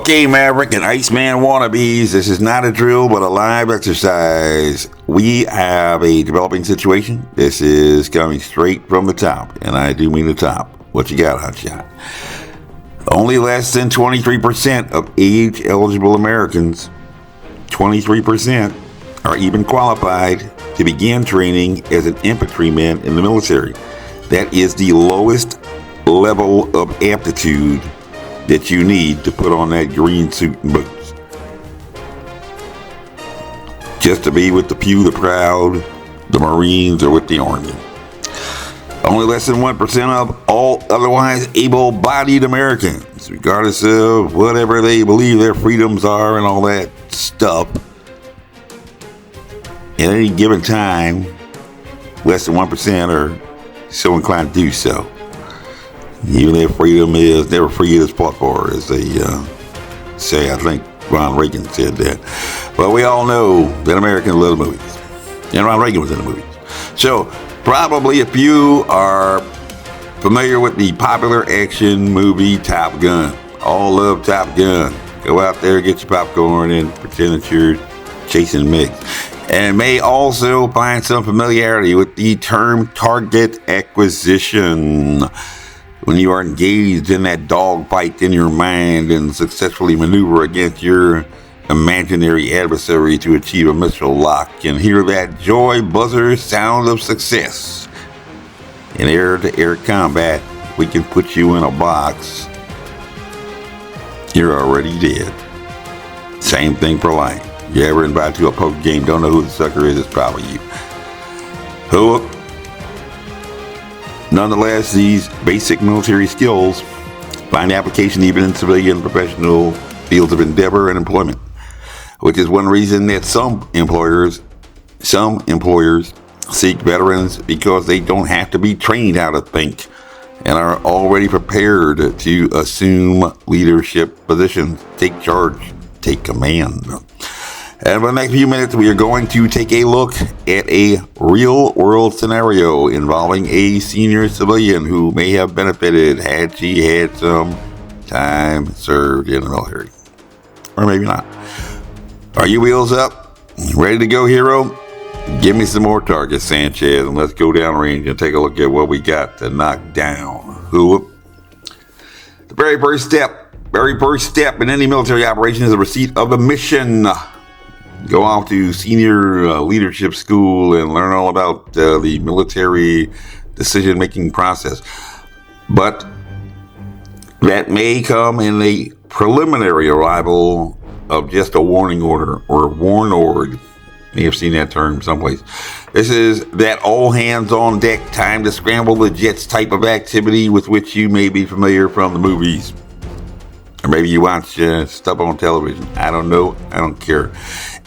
Okay, Maverick and Iceman wannabes, this is not a drill but a live exercise. We have a developing situation. This is coming straight from the top, and I do mean the top. What you got, hotshot? Only less than 23% of age-eligible Americans, 23%, are even qualified to begin training as an infantryman in the military. That is the lowest level of aptitude that you need to put on that green suit and boots. Just to be with the few, the proud, the Marines, or with the Army. Only less than 1% of all otherwise able-bodied Americans, regardless of whatever they believe their freedoms are and all that stuff, at any given time, less than 1% are so inclined to do so. Even if freedom is never free, it is fought for, as they say. I think Ron Reagan said that. But we all know that Americans love the movies. And Ron Reagan was in the movies. So probably a few are familiar with the popular action movie Top Gun. All love Top Gun. Go out there, get your popcorn, and pretend that you're chasing MiGs. And may also find some familiarity with the term target acquisition. When you are engaged in that dogfight in your mind and successfully maneuver against your imaginary adversary to achieve a missile lock and hear that joy buzzer sound of success. In air-to-air combat, we can put you in a box. You're already dead. Same thing for life. You ever invited to a poker game, don't know who the sucker is, it's probably you. Who? Nonetheless, these basic military skills find application even in civilian and professional fields of endeavor and employment, which is one reason that some employers seek veterans, because they don't have to be trained how to think and are already prepared to assume leadership positions, take charge, take command. And for the next few minutes, we are going to take a look at a real-world scenario involving a senior civilian who may have benefited had she had some time served in the military. Or maybe not. Are you wheels up? Ready to go, hero? Give me some more targets, Sanchez, and let's go downrange and take a look at what we got to knock down. Who? The very first step in any military operation is the receipt of a mission. Go off to senior leadership school and learn all about the military decision-making process. But that may come in a preliminary arrival of just a warning order or a warn ord. You may have seen that term someplace. This is that all hands on deck, time to scramble the jets type of activity with which you may be familiar from the movies. Or maybe you watch stuff on television. I don't know. I don't care.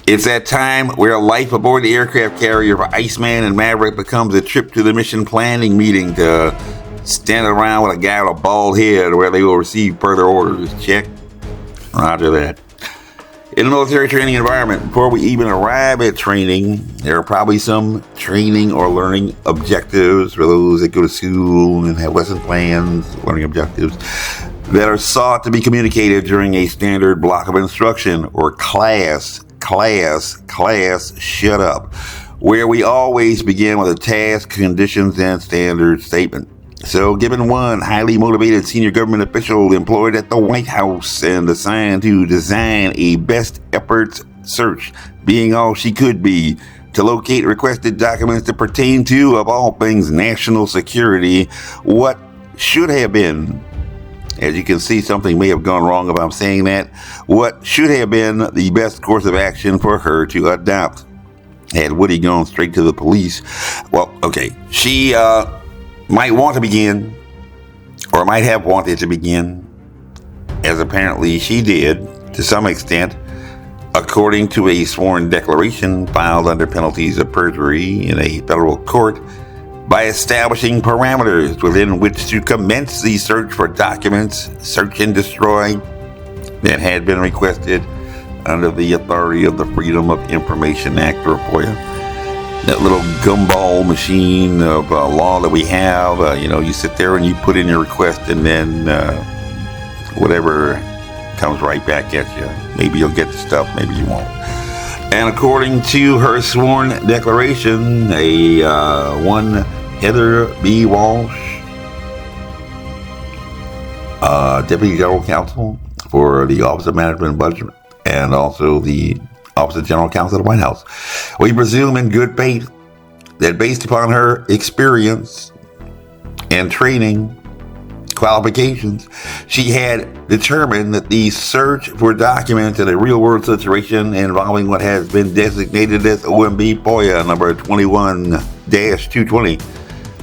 It's that time where life aboard the aircraft carrier for Iceman and Maverick becomes a trip to the mission planning meeting to stand around with a guy with a bald head where they will receive further orders. Check. Roger that. In a military training environment, before we even arrive at training, there are probably some training or learning objectives for those that go to school and have lesson plans, learning objectives, that are sought to be communicated during a standard block of instruction or class, shut up, where we always begin with a task, conditions, and standard statement. So, given one highly motivated senior government official employed at the White House and assigned to design a best efforts search, being all she could be, to locate requested documents that pertain to, of all things, national security, what should have been, as you can see, something may have gone wrong if I'm saying that, what should have been the best course of action for her to adopt. Had Woody gone straight to the police, well, okay, she might want to begin, or might have wanted to begin, as apparently she did, to some extent, according to a sworn declaration filed under penalties of perjury in a federal court, by establishing parameters within which to commence the search for documents, search and destroy, that had been requested under the authority of the Freedom of Information Act, or FOIA. That little gumball machine of law that we have, you sit there and you put in your request, and then whatever comes right back at you. Maybe you'll get the stuff, maybe you won't. And according to her sworn declaration, one Heather B. Walsh, Deputy General Counsel for the Office of Management and Budget, and also the Office of General Counsel of the White House. We presume in good faith that based upon her experience and training qualifications, she had determined that the search for documents in a real-world situation involving what has been designated as OMB FOIA number 21-220,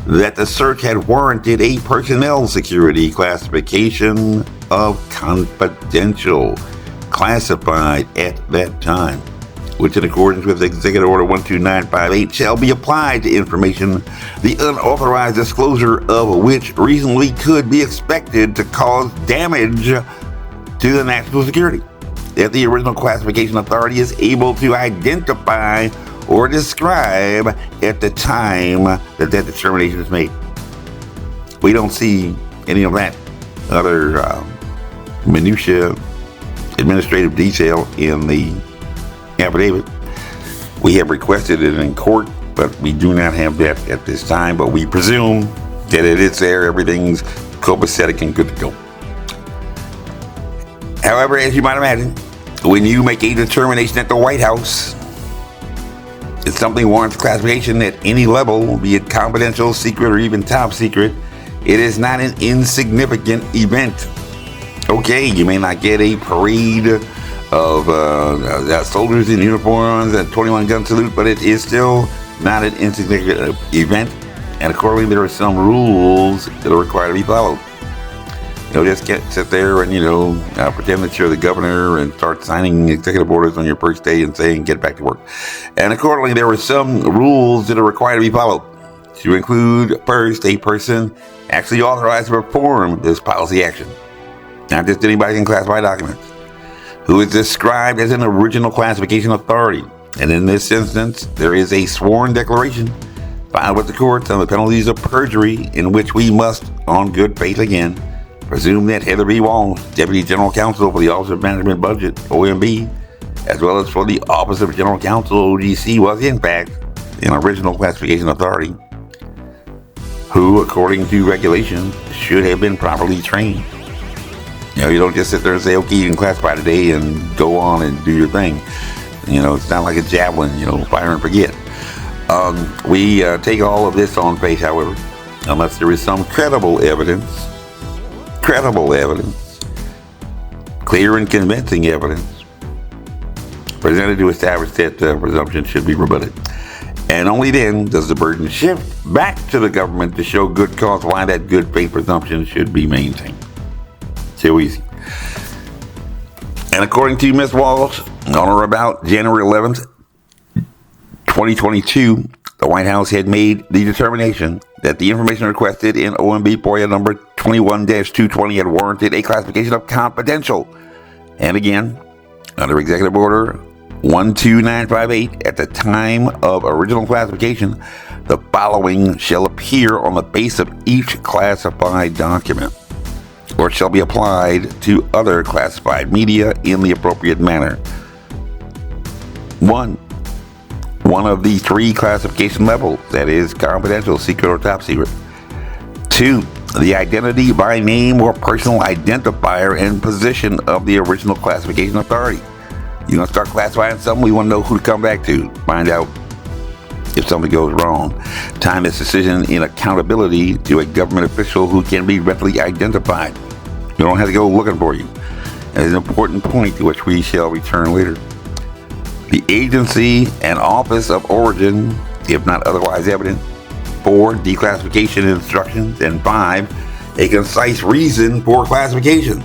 that the search had warranted a personnel security classification of confidential, classified at that time, which in accordance with Executive Order 12958 shall be applied to information the unauthorized disclosure of which reasonably could be expected to cause damage to the national security, that the original classification authority is able to identify or describe at the time that that determination is made. We don't see any of that other minutia, administrative detail in the affidavit. We have requested it in court, but we do not have that at this time, but we presume that it is there, everything's copacetic and good to go. However, as you might imagine, when you make a determination at the White House that something warrants classification at any level, be it confidential, secret, or even top secret, it is not an insignificant event. Okay, you may not get a parade of soldiers in uniforms and 21 gun salute, but it is still not an insignificant event, and accordingly there are some rules that are required to be followed. You know, just can't sit there and, pretend that you're the governor and start signing executive orders on your first day and saying, get back to work. And accordingly, there are some rules that are required to be followed, to include, first, a person actually authorized to perform this policy action. Not just anybody can classify documents, who is described as an original classification authority. And in this instance, there is a sworn declaration filed with the courts on the penalties of perjury, in which we must, on good faith again, presume that Heather B. Walsh, Deputy General Counsel for the Office of Management and Budget, OMB, as well as for the Office of General Counsel, OGC, was in fact an original classification authority, who, according to regulations, should have been properly trained. You don't just sit there and say, okay, you can classify today and go on and do your thing. It's not like a javelin, fire and forget. We take all of this on faith, however, unless there is some credible evidence, clear and convincing evidence presented to establish that presumption should be rebutted. And only then does the burden shift back to the government to show good cause why that good faith presumption should be maintained. So easy. And according to Ms. Walsh, on or about January 11th, 2022, the White House had made the determination that the information requested in OMB FOIA number 21-220 had warranted a classification of confidential. And again, under Executive Order 12958, at the time of original classification, the following shall appear on the face of each classified document, or shall be applied to other classified media in the appropriate manner. 1. One of the three classification levels, that is, confidential, secret, or top secret. 2. The identity by name or personal identifier and position of the original classification authority. You're going to start classifying something, we want to know who to come back to, find out if something goes wrong. Time this decision in accountability to a government official who can be readily identified. You don't have to go looking for you. That is an important point to which we shall return later. The agency and office of origin, if not otherwise evident. 4. Declassification instructions. And 5. A concise reason for classification,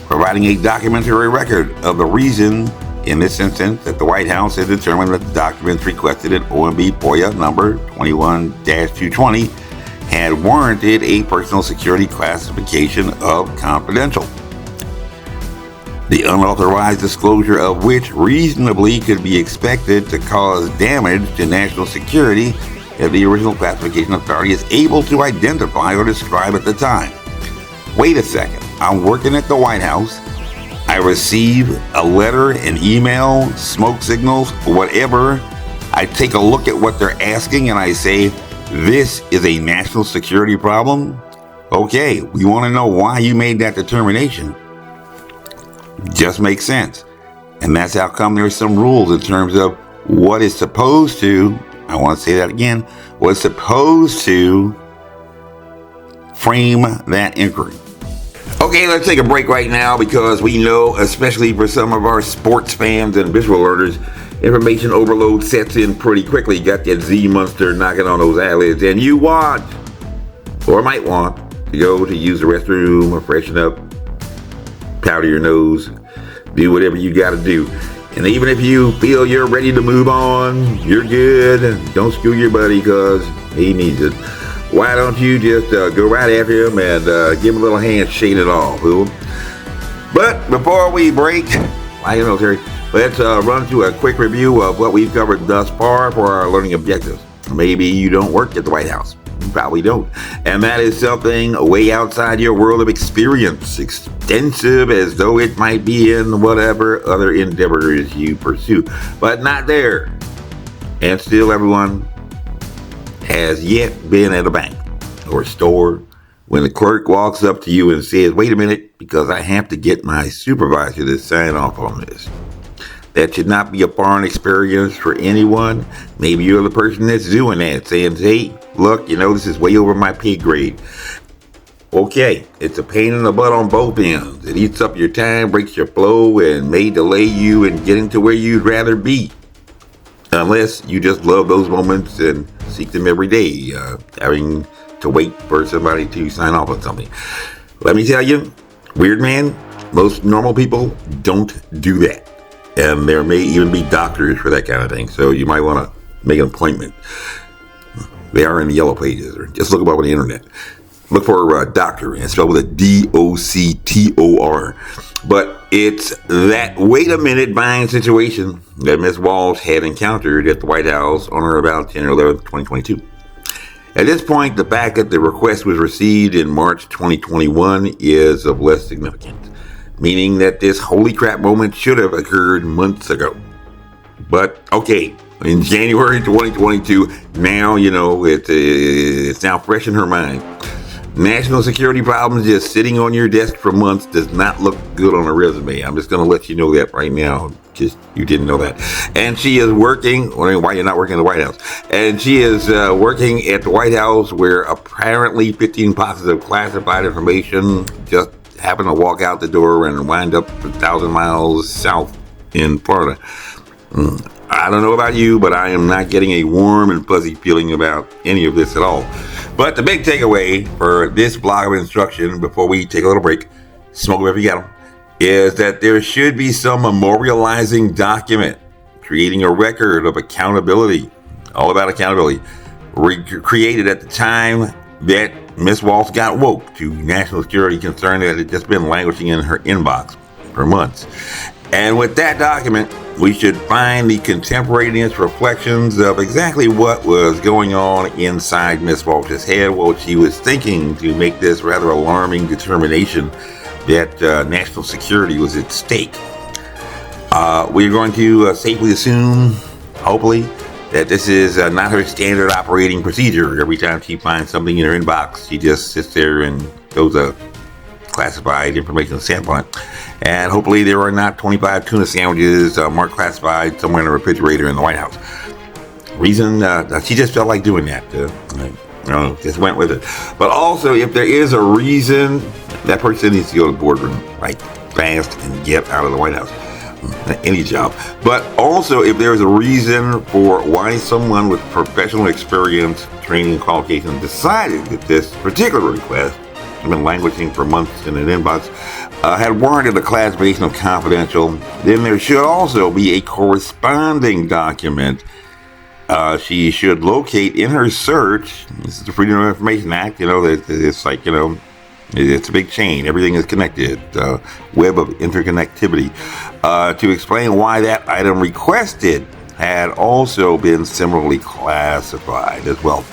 providing a documentary record of the reason, in this instance, that the White House has determined that the documents requested in OMB FOIA number 21-220 had warranted a personal security classification of confidential, the unauthorized disclosure of which reasonably could be expected to cause damage to national security if the original classification authority is able to identify or describe at the time. Wait a second, I'm working at the White House. I I receive a letter, an email, smoke signals, whatever, I take a look at what they're asking and I say, this is a national security problem. Okay, we want to know why you made that determination. Just makes sense. And that's how come there's some rules in terms of what is supposed to, I want to say that again, was supposed to frame that inquiry. Okay, let's take a break right now because we know, especially for some of our sports fans and visual learners, information overload sets in pretty quickly. You got that Z monster knocking on those eyelids, and you want, or might want, to go to use the restroom or freshen up, powder your nose, do whatever you got to do. And even if you feel you're ready to move on, you're good, don't screw your buddy because he needs it. Why don't you just go right after him and give him a little handshake it off, fool? But before we break, military, let's run through a quick review of what we've covered thus far for our learning objectives. Maybe you don't work at the White House. You probably don't. And that is something way outside your world of experience, extensive as though it might be in whatever other endeavors you pursue, but not there. And still everyone has yet been at a bank or store when the clerk walks up to you and says, wait a minute, because I have to get my supervisor to sign off on this. That should not be a foreign experience for anyone. Maybe you're the person that's doing that, saying, hey, look, this is way over my pay grade. Okay, it's a pain in the butt on both ends. It eats up your time, breaks your flow, and may delay you in getting to where you'd rather be. Unless you just love those moments and seek them every day, having to wait for somebody to sign off on something. Let me tell you, weird man, most normal people don't do that. And there may even be doctors for that kind of thing. So you might want to make an appointment. They are in the yellow pages, or just look them up on the internet. Look for a doctor and spell with a D-O-C-T-O-R. But it's that wait a minute buying situation that Ms. Walsh had encountered at the White House on or about January 11th, 2022. At this point, the fact that the request was received in March 2021 is of less significance, meaning that this holy crap moment should have occurred months ago. But okay, in January 2022, now, it's now fresh in her mind. National security problems just sitting on your desk for months does not look good on a resume. I'm just going to let you know that right now, just you didn't know that. And she is working, why you're not working at the White House. And she is working at the White House where apparently 15 boxes of classified information just happened to walk out the door and wind up 1,000 miles south in Florida. I don't know about you, but I am not getting a warm and fuzzy feeling about any of this at all. But the big takeaway for this block of instruction before we take a little break, smoke wherever you got them, is that there should be some memorializing document creating a record of accountability, all about accountability, created at the time that Ms. Walsh got woke to national security concern that had just been languishing in her inbox for months. And with that document, we should find the contemporaneous reflections of exactly what was going on inside Ms. Walsh's head while she was thinking to make this rather alarming determination that national security was at stake. We're going to safely assume, hopefully, that this is not her standard operating procedure. Every time she finds something in her inbox, she just sits there and throws a classified information sample on it. And hopefully there are not 25 tuna sandwiches marked classified somewhere in the refrigerator in the White House. Reason, she just felt like doing that. Just went with it. But also, if there is a reason, that person needs to go to the boardroom, right, fast and get out of the White House. Any job. But also, if there's a reason for why someone with professional experience, training, and qualifications decided that this particular request had been languishing for months in an inbox, had warranted a classification of confidential, then there should also be a corresponding document she should locate in her search. This is the Freedom of Information Act. It's like, it's a big chain. Everything is connected. Web of interconnectivity. To explain why that item requested had also been similarly classified as well.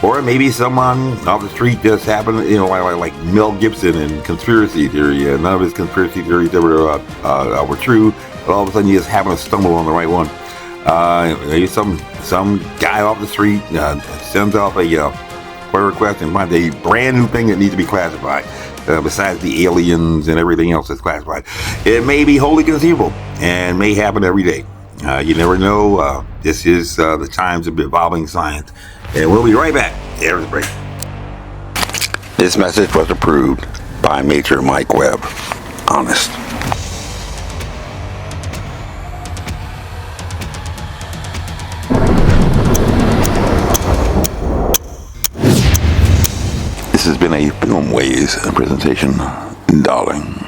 Or maybe someone off the street just happened, like Mel Gibson in Conspiracy Theory. None of his conspiracy theories ever were true, but all of a sudden you just happen to stumble on the right one. Maybe some guy off the street sends off a FOIA request and finds a brand new thing that needs to be classified, besides the aliens and everything else that's classified. It may be wholly conceivable and may happen every day. You never know. This is the times of evolving science. And we'll be right back after the break. This message was approved by Major Mike Webb. Honest. This has been a Filmways presentation, darling.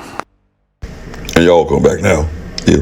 And y'all come back now. Yeah.